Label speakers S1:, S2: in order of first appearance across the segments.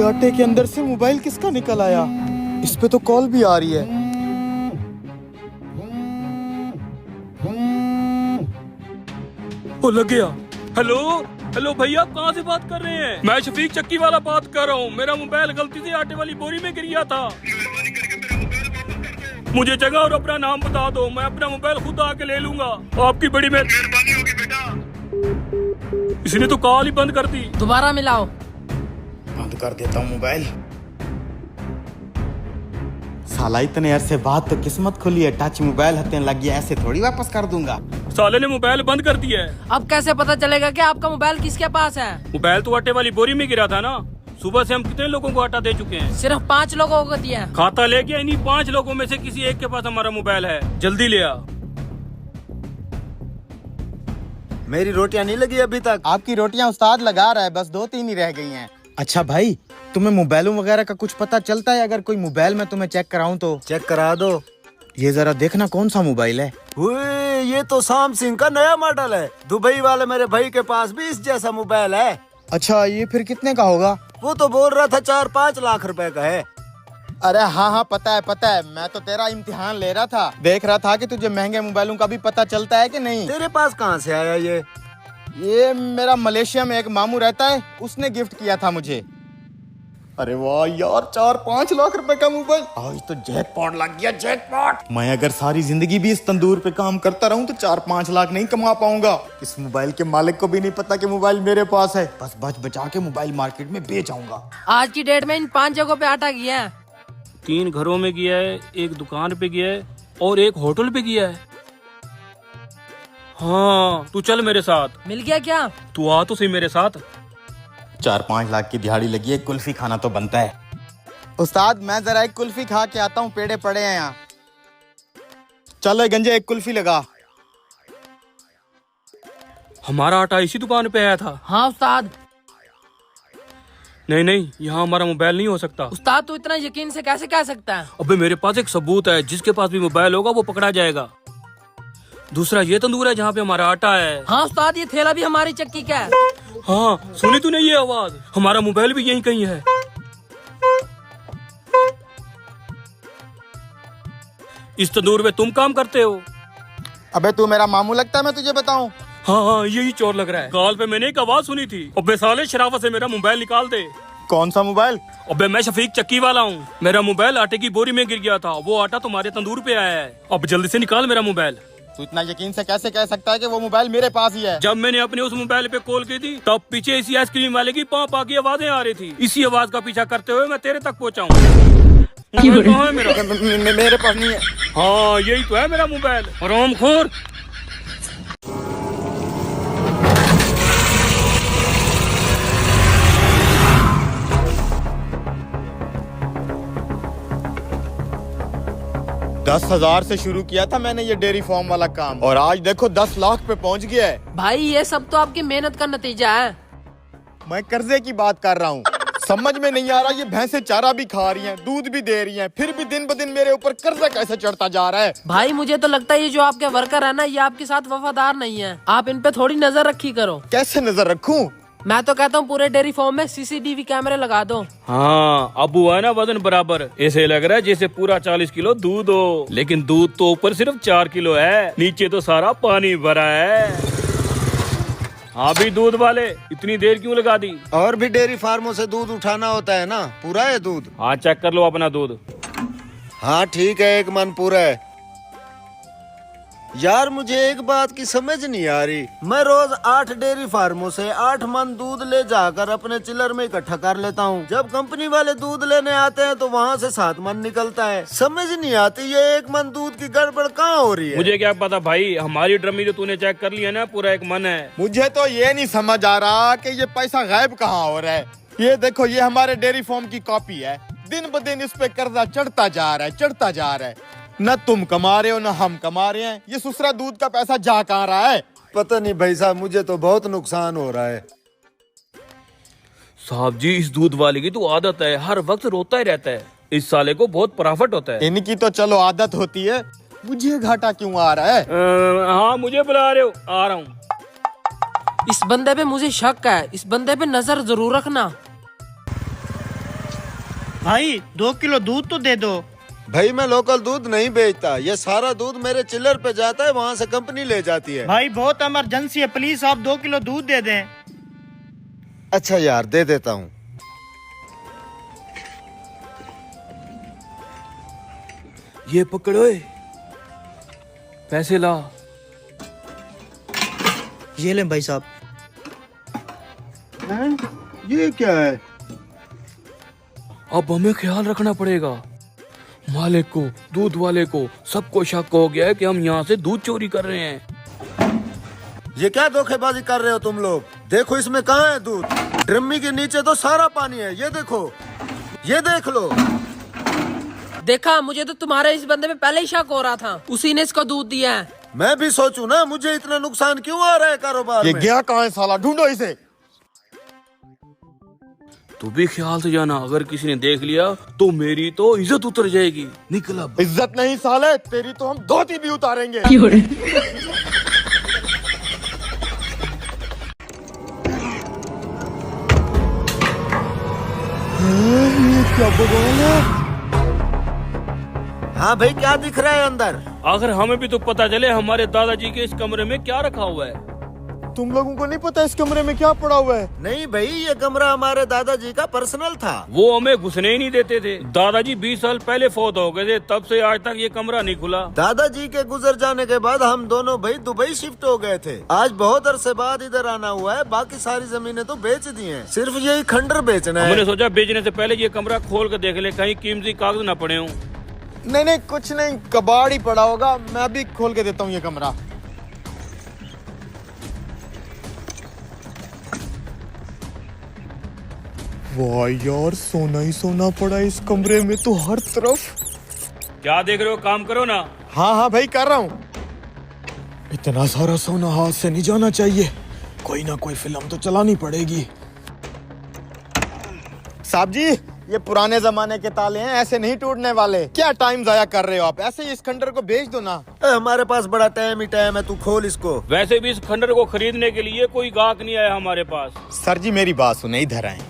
S1: ये आटे के अंदर से मोबाइल किसका निकल आया? इस पे तो कॉल भी आ रही है।
S2: ओ लग गया। हेलो हेलो भैया, आप कहाँ से बात कर रहे हैं? मैं शफीक चक्की वाला बात कर रहा हूँ। मेरा मोबाइल गलती से आटे वाली बोरी में गिर गया था। मुझे जगह और अपना नाम बता दो, मैं अपना मोबाइल खुद आके ले लूंगा। आपकी बड़ी मेहरबानी होगी बेटा। इसने तो कॉल ही बंद कर दी।
S3: दोबारा मिलाओ।
S1: बंद कर देता हूँ मोबाइल। साला इतने अरसे बाद तो किस्मत खुली है, टच मोबाइल हथें लग गया, ऐसे थोड़ी वापस कर दूंगा।
S2: साले ने मोबाइल बंद कर दिया है।
S3: अब कैसे पता चलेगा कि आपका मोबाइल किसके पास है?
S2: मोबाइल तो आटे वाली बोरी में गिरा था ना। सुबह से हम कितने लोगों को आटा दे चुके हैं?
S3: सिर्फ 5 लोगों को दिया।
S2: खाता लेके इन्हीं 5 लोगों में से किसी एक के पास हमारा मोबाइल है। जल्दी ले आ।
S4: मेरी रोटियां नहीं लगी अभी तक।
S1: आपकी रोटियां उस्ताद लगा रहा है, बस 2-3 ही रह गई हैं। अच्छा भाई, तुम्हें मोबाइलों वगैरह का कुछ पता चलता है? अगर कोई मोबाइल में तुम्हें चेक कराऊं तो?
S4: चेक करा दो।
S1: ये जरा देखना कौन सा मोबाइल है।
S4: ये तो सैमसंग का नया मॉडल है। दुबई वाले मेरे भाई के पास भी इस जैसा मोबाइल है।
S1: अच्छा, ये फिर कितने का होगा?
S4: वो तो बोल रहा था 4-5 लाख रुपए का है।
S1: अरे हाँ, पता है। मैं तो तेरा इम्तिहान ले रहा था, देख रहा था कि तुझे महंगे मोबाइलों का भी पता चलता है कि नहीं।
S4: तेरे पास कहाँ से आया
S1: ये मेरा मलेशिया में एक मामू रहता है, उसने गिफ्ट किया था मुझे। अरे वाह यार, 4-5 लाख रुपए का मोबाइल। आज तो जैकपॉट लग गया, जैकपॉट। मैं अगर सारी जिंदगी भी इस तंदूर पे काम करता रहूं तो 4-5 लाख नहीं कमा पाऊंगा। इस मोबाइल के मालिक को भी नहीं पता कि मोबाइल मेरे पास है। बस बच बचा के मोबाइल मार्केट में बेच आऊंगा।
S3: आज की डेट में इन 5 जगहों पे आटा गया है।
S2: 3 घरों में गया है, 1 दुकान पे गया है और 1 होटल पे गया है। हाँ, तू चल मेरे साथ।
S3: मिल गया क्या?
S2: तू आ तो सही मेरे साथ।
S1: 4-5 लाख की दिहाड़ी लगी है, कुल्फी खाना तो बनता है। उस्ताद, मैं जरा एक कुल्फी खा के आता हूँ, पेड़े पड़े हैं यहाँ। चलो गंजे, एक कुल्फी लगा।
S2: हमारा आटा इसी दुकान पे आया था।
S3: हाँ उस्ताद।
S2: नहीं, यहाँ हमारा मोबाइल नहीं हो सकता।
S3: उस्ताद, तू इतना यकीन से कैसे कह सकता है?
S2: अबे मेरे पास एक सबूत है, जिसके पास भी मोबाइल होगा वो पकड़ा जाएगा। दूसरा ये तंदूर है जहाँ पे हमारा आटा है।
S3: हाँ उस्ताद, ये थैला भी हमारी चक्की का है।
S2: हाँ, सुनी तूने ये आवाज? हमारा मोबाइल भी यहीं कहीं है। इस तंदूर में तुम काम करते हो?
S1: अबे तू मेरा मामू लगता है, मैं तुझे बताऊं?
S2: हाँ, यही चोर लग रहा है। कॉल पे मैंने एक आवाज सुनी थी। अबे साले, शराफत से मेरा मोबाइल निकाल दे।
S1: कौन सा मोबाइल?
S2: अबे मैं शफीक चक्की वाला हूँ। मेरा मोबाइल आटे की बोरी में गिर गया था। वो आटा तुम्हारे तंदूर पे आया है। अब जल्दी से निकाल मेरा मोबाइल।
S1: तू इतना यकीन से कैसे कह सकता है कि वो मोबाइल मेरे पास ही है?
S2: जब मैंने अपने उस मोबाइल पे कॉल की थी, तब पीछे इसी आइसक्रीम वाले की पाँ पाँ की आवाजें आ रही थी। इसी आवाज का पीछा करते हुए मैं तेरे तक पहुँचा हूँ। कहाँ है मेरा?
S1: मेरे पास नहीं है।
S2: हाँ, यही तो है मेरा मोबाइल। हरामखोर।
S1: दस 10,000 से शुरू किया था मैंने ये डेयरी फार्म वाला काम, और आज देखो 10 लाख पे पहुंच गया है।
S3: भाई, ये सब तो आपकी मेहनत का नतीजा है।
S1: मैं कर्जे की बात कर रहा हूँ। समझ में नहीं आ रहा, ये भैंसे चारा भी खा रही हैं, दूध भी दे रही हैं, फिर भी दिन ब दिन मेरे ऊपर कर्जा कैसे चढ़ता जा रहा है।
S3: भाई, मुझे तो लगता है ये जो आपके वर्कर है ना, ये आपके साथ वफादार नहीं है। आप इन पे थोड़ी नजर रखी करो।
S1: कैसे नजर रखूं?
S3: मैं तो कहता हूँ पूरे डेयरी फार्म में CCTV कैमरे लगा दो।
S2: हाँ, अब हुआ है ना वजन बराबर। ऐसे लग रहा है जैसे पूरा 40 किलो दूध हो, लेकिन दूध तो ऊपर सिर्फ 4 किलो है, नीचे तो सारा पानी भरा है। हाँ भी दूध वाले, इतनी देर क्यों लगा दी?
S4: और भी डेयरी फार्मों से दूध उठाना होता है ना, पूरा है दूध।
S2: हाँ, चेक कर लो अपना दूध।
S4: हाँ ठीक है, 1 मन पूरा है। यार, मुझे एक बात की समझ नहीं आ रही। मैं रोज 8 डेयरी फार्मों से 8 मन दूध ले जाकर अपने चिलर में इकट्ठा कर लेता हूँ। जब कंपनी वाले दूध लेने आते हैं तो वहाँ से 7 मन निकलता है। समझ नहीं आती ये 1 मन दूध की गड़बड़ कहाँ हो रही है।
S2: मुझे क्या पता भाई, हमारी ड्रमी जो तूने चेक कर लिया ना, पूरा 1 मन है।
S1: मुझे तो ये नहीं समझ आ रहा कि ये पैसा गायब कहाँ हो रहा है। ये देखो, ये हमारे डेयरी फार्म की कॉपी है। दिन ब दिन इस पे कर्जा चढ़ता जा रहा है। न तुम कमा रहे हो न हम कमा रहे हैं। ये सुसरा दूध का पैसा जा कहाँ रहा है?
S4: पता नहीं भाई साहब, मुझे तो बहुत नुकसान हो रहा है।
S2: साहब जी, इस दूध वाले की तो आदत है, हर वक्त रोता ही रहता है। इस साले को बहुत प्रॉफिट होता है।
S1: इनकी तो चलो आदत होती है, मुझे घाटा क्यों आ रहा है?
S2: हाँ, मुझे बुला रहे हो? आ रहा हूँ।
S3: इस बंदे पे मुझे शक है, इस बंदे पे नजर जरूर रखना।
S5: भाई 2 किलो दूध तो दे दो।
S4: भाई मैं लोकल दूध नहीं बेचता, ये सारा दूध मेरे चिल्लर पे जाता है, वहाँ से कंपनी ले जाती है।
S5: भाई बहुत इमरजेंसी है, प्लीज आप 2 किलो दूध दे दें।
S4: अच्छा यार दे देता हूँ।
S2: ये पकड़ो, पैसे ला।
S5: ये लें भाई साहब।
S4: ये क्या है?
S2: अब हमें ख्याल रखना पड़ेगा। मालिक को, दूध वाले को, सबको शक हो गया है कि हम यहाँ से दूध चोरी कर रहे हैं।
S4: ये क्या धोखेबाजी कर रहे हो तुम लोग? देखो इसमें कहाँ है दूध? ड्रमी के नीचे तो सारा पानी है, ये देखो, ये देख लो।
S3: देखा, मुझे तो तुम्हारे इस बंदे पे पहले ही शक हो रहा था, उसी ने इसको दूध दिया है।
S4: मैं भी सोचूं ना, मुझे इतना नुकसान क्यों आ रहा है कारोबार
S1: ये
S4: में?
S1: गया कहाँ है साला, ढूंढो इसे।
S2: तू भी ख्याल से जाना, अगर किसी ने देख लिया तो मेरी तो इज्जत उतर जाएगी। निकल अब।
S1: इज्जत नहीं साले, तेरी तो हम धोती भी उतारेंगे। क्या बवाल है?
S4: हाँ भाई क्या दिख रहा है अंदर?
S2: अगर हमें भी तो पता चले हमारे दादाजी के इस कमरे में क्या रखा हुआ है।
S1: तुम लोगों को नहीं पता इस कमरे में क्या पड़ा हुआ है?
S4: नहीं भाई, ये कमरा हमारे दादाजी का पर्सनल था।
S2: वो हमें घुसने ही नहीं देते थे। दादाजी 20 साल पहले फौत हो गए थे, तब से आज तक ये कमरा नहीं खुला।
S4: दादाजी के गुजर जाने के बाद हम दोनों भाई दुबई शिफ्ट हो गए थे। आज बहुत अरसे बाद इधर आना हुआ है, बाकी सारी जमीनें तो बेच दी हैं, सिर्फ यही खंडर बेचना है।
S2: हमने सोचा बेचने से पहले ये कमरा खोल कर देख ले, कहीं कीमती कागज न पड़े हों।
S1: नहीं नहीं कुछ नहीं, कबाड़ ही पड़ा होगा। मैं भी खोल के देता हूँ ये कमरा। वाह यार, सोना ही सोना पड़ा इस कमरे में तो हर तरफ।
S2: क्या देख रहे हो, काम करो ना।
S1: हाँ हाँ भाई कर रहा हूँ। इतना सारा सोना हाथ से नहीं जाना चाहिए, कोई ना कोई फिल्म तो चलानी पड़ेगी। साहब जी, ये पुराने जमाने के ताले हैं, ऐसे नहीं टूटने वाले। क्या टाइम जाया कर रहे हो आप? ऐसे ही इस खंडर को बेच दो ना।
S4: हमारे पास बड़ा टाइम ही टाइम है, तू खोल इसको।
S2: वैसे भी इस खंडर को खरीदने के लिए कोई गाहक नहीं आया हमारे पास।
S1: सर जी मेरी बात सुने, इधर आए।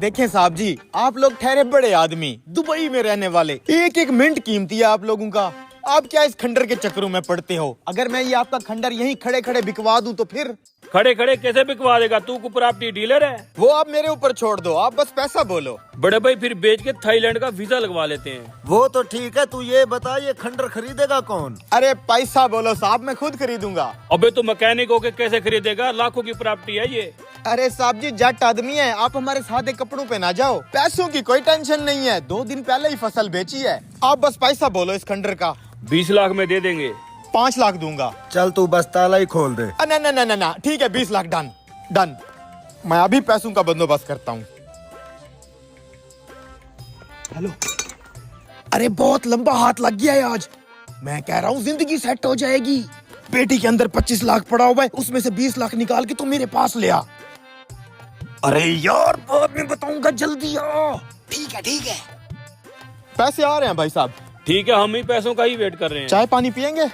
S1: देखें साहब जी, आप लोग ठहरे बड़े आदमी, दुबई में रहने वाले, एक एक मिनट कीमती है आप लोगों का। आप क्या इस खंडर के चक्करों में पड़ते हो? अगर मैं ये आपका खंडर यहीं खड़े खड़े बिकवा दूं तो फिर?
S2: खड़े खड़े कैसे बिकवा देगा? तू को प्रॉपर्टी डीलर है।
S1: वो आप मेरे ऊपर छोड़ दो, आप बस पैसा बोलो।
S2: बड़े भाई फिर बेच के थाईलैंड का वीजा लगवा लेते हैं।
S4: वो तो ठीक है, तू ये बता ये खंडर खरीदेगा कौन?
S1: अरे पैसा बोलो साहब, मैं खुद खरीदूंगा।
S2: अबे तो मैकेनिक होके कैसे खरीदेगा? लाखों की प्रॉपर्टी है ये।
S1: अरे साहब जी, जट आदमी है आप, हमारे सादे कपड़ों पे ना जाओ। पैसों की कोई टेंशन नहीं है, 2 दिन पहले ही फसल बेची है। आप बस पैसा बोलो इस खंडर का।
S2: 20 लाख में दे देंगे।
S1: 5 लाख दूंगा।
S4: चल तू बस ताला ही खोल दे।
S1: ना ना ना ना ना, ठीक है 20 लाख डन डन। मैं अभी पैसों का बंदोबस्त करता हूँ। हेलो, अरे बहुत लंबा हाथ लग गया है आज। मैं कह रहा हूँ जिंदगी सेट हो जाएगी। पेटी के अंदर 25 लाख पड़ा हुआ है, उसमें से 20 लाख निकाल के तू मेरे पास ले आ। अरे यार बाद में बताऊंगा, जल्दी आ। ठीक है पैसे आ रहे हैं भाई साहब।
S2: ठीक है, हम ही पैसों का ही वेट कर रहे हैं।
S1: चाय पानी पियेंगे?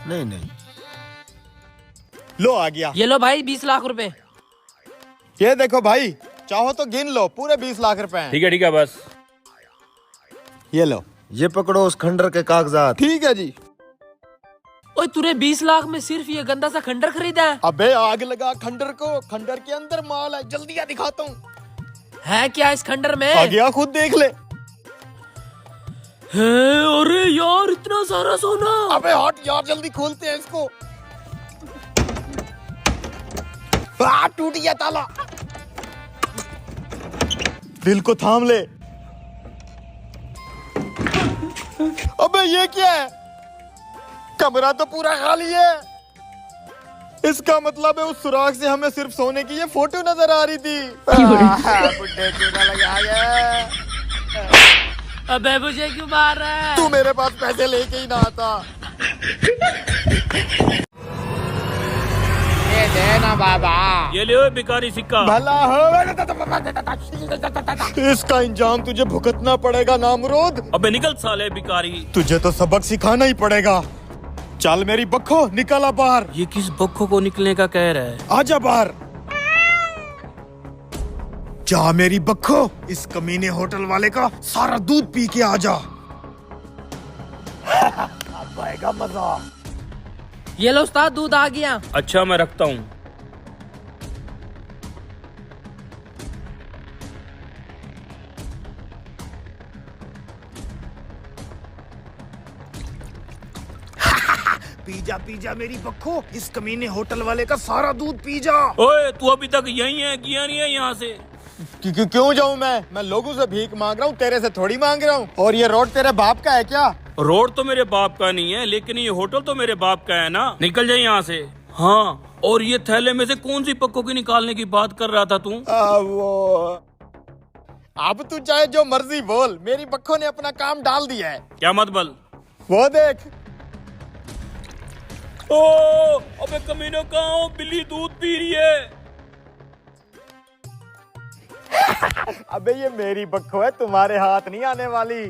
S4: नहीं नहीं,
S1: लो आ गया।
S3: ये लो भाई 20 लाख रुपए।
S1: ये देखो भाई, चाहो तो गिन लो, पूरे 20 लाख रुपए हैं।
S2: ठीक है बस।
S1: ये लो।
S4: ये पकड़ो उस खंडर के कागजात।
S1: ठीक है जी।
S3: ओए तूने 20 लाख में सिर्फ ये गंदा सा खंडर खरीदा है?
S1: अबे आग लगा खंडर को, खंडर के अंदर माल है, जल्दी आ दिखाता हूँ।
S3: है क्या इस खंडर में?
S1: आ गया, खुद देख ले।
S3: है, अरे यार इतना सारा सोना।
S1: अबे हट यार, जल्दी खोलते हैं इसको। टूट गया ताला। दिल को थाम ले। अबे ये क्या है? कमरा तो पूरा खाली है। इसका मतलब है उस सुराख से हमें सिर्फ सोने की ये फोटो नजर आ रही थी। बुड्ढे चूना लगा गया।
S3: अबे मुझे क्यों मार रहा है?
S1: तू मेरे पास पैसे लेके ही ना आता। ये देना बाबा।
S2: ये ले भिखारी सिक्का।
S1: भला हो। इसका इंजाम तुझे भुगतना पड़ेगा नामरोद।
S2: अबे निकल साले भिखारी।
S1: तुझे तो सबक सिखाना ही पड़ेगा। चल मेरी बक्खो, निकल बाहर।
S2: ये किस बक्खो को निकलने का कह रहा है?
S1: आजा बाहर। जा मेरी बक्खो, इस कमीने होटल वाले का सारा दूध पी के आ जा। अब आएगा मजा।
S3: ये लो उस्ताद, दूध आ गया।
S2: अच्छा मैं रखता हूँ।
S1: पी जा मेरी बक्खो, इस कमीने होटल वाले का सारा दूध पी जा।
S2: ओए तू अभी तक यहीं है, गया नहीं है यहाँ से?
S1: क्यों जाऊँ मैं लोगों से भीख मांग रहा हूँ, तेरे से थोड़ी मांग रहा हूँ। और ये रोड तेरे बाप का है क्या?
S2: रोड तो मेरे बाप का नहीं है, लेकिन ये होटल तो मेरे बाप का है ना। निकल जाए यहाँ से। हाँ, और ये थैले में से कौन सी पक्कों की निकालने की बात कर रहा था तू?
S1: वो अब तू चाहे जो मर्जी बोल, मेरी बक्खो ने अपना काम डाल दिया है।
S2: क्या मत बल?
S1: वो देख।
S2: ओ, अबे कमीनो कहाँ हो? बिल्ली दूध पी रही है।
S1: अबे ये मेरी बक्खो है, तुम्हारे हाथ नहीं आने वाली।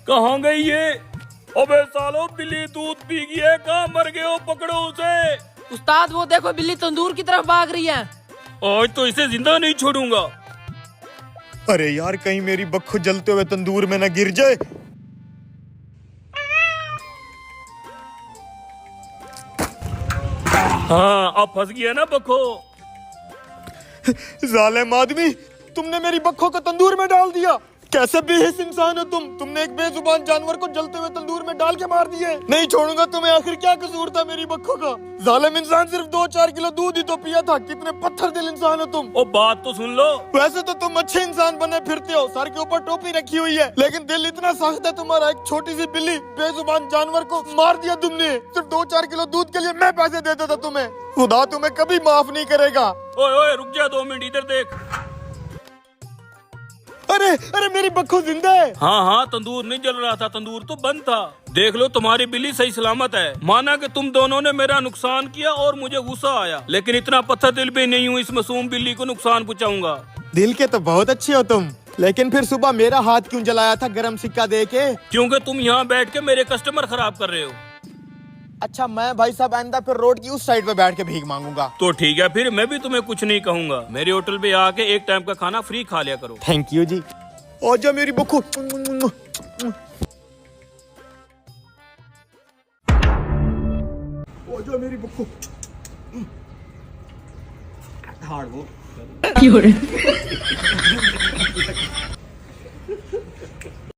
S2: कहाँ गई ये? अबे सालो, बिल्ली दूध पी गई है, कहाँ मर गए हो? पकड़ो उसे।
S3: उस्ताद वो देखो, बिल्ली तंदूर की तरफ भाग रही है।
S2: आज तो इसे जिंदा नहीं छोड़ूंगा।
S1: अरे यार, कहीं मेरी बक्खो जलते हुए तंदूर में न गिर जाए।
S2: हाँ, अब फंस गया ना बक्खो।
S1: जालिम आदमी, तुमने मेरी बक्खो को तंदूर में डाल दिया। कैसे बेहिस इंसान हो तुमने एक बेजुबान जानवर को जलते हुए तंदूर में डाल के मार दिए। नहीं छोड़ूंगा तुम्हें, आखिर क्या कसूर था मेरी बक्खो का? जालिम इंसान, सिर्फ 2-4 किलो दूध ही तो पिया था। कितने पत्थर दिल इंसान हो तुम।
S2: ओ बात तो सुन लो।
S1: वैसे तो तुम अच्छे इंसान बने फिरते हो, सर के ऊपर टोपी रखी हुई है, लेकिन दिल इतना सख्त है तुम्हारा। एक छोटी सी बिल्ली, बेजुबान जानवर को मार दिया तुमने, सिर्फ 2-4 किलो दूध के लिए। मैं पैसे देता था तुम्हें, खुदा तुम्हें कभी माफ नहीं करेगा।
S2: ओए ओए रुक जा 2 मिनट, इधर देख।
S1: अरे मेरी बक्खो जिंदा है।
S2: हाँ, तंदूर नहीं जल रहा था, तंदूर तो बंद था। देख लो, तुम्हारी बिल्ली सही सलामत है। माना कि तुम दोनों ने मेरा नुकसान किया और मुझे गुस्सा आया, लेकिन इतना पत्थर दिल भी नहीं हूँ इस मासूम बिल्ली को नुकसान पहुँचाऊंगा।
S1: दिल के तो बहुत अच्छे हो तुम, लेकिन फिर सुबह मेरा हाथ क्यों जलाया था गरम सिक्का दे के?
S2: क्योंकि तुम यहाँ बैठ के मेरे कस्टमर खराब कर रहे हो।
S1: अच्छा, मैं भाई साहब आइंदा फिर रोड की उस साइड पे बैठ के भीख मांगूंगा।
S2: तो ठीक है, फिर मैं भी तुम्हें कुछ नहीं कहूँगा। मेरे होटल पे आके एक टाइम का खाना फ्री खा लिया करो।
S1: थैंक यू जी। आजा मेरी बक्खो। आजा मेरी बक्खो। हार्ड वो